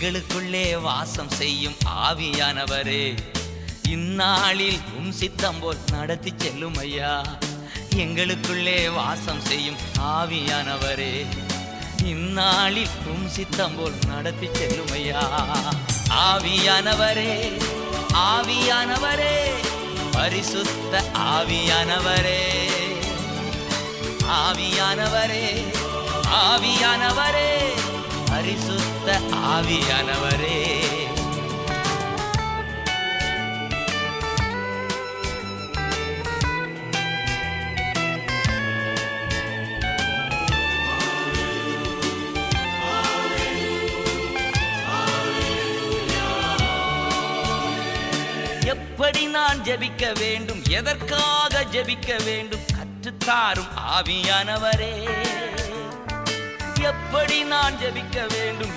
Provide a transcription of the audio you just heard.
எங்களுக்குள்ளே வாசம் செய்யும் ஆவியானவரே, இந்நாளில் உம் சித்தம் போல் நடத்தி செல்லும் ஐயா. எங்களுக்குள்ளே வாசம் செய்யும் ஆவியானவரே, இந்நாளில் உம் சித்தம் போல் நடத்தி செல்லும் ஐயா. ஆவியானவரே, ஆவியானவரே, பரிசுத்த ஆவியானவரே, ஆவியானவரே, ஆவியானவரே, பரிசுத்த ஆவியானவரே. எப்படி நான் ஜெபிக்க வேண்டும், எதற்காக ஜெபிக்க வேண்டும், கற்றுத்தாரும் ஆவியானவரே. எப்படி நான் ஜெபிக்க வேண்டும்,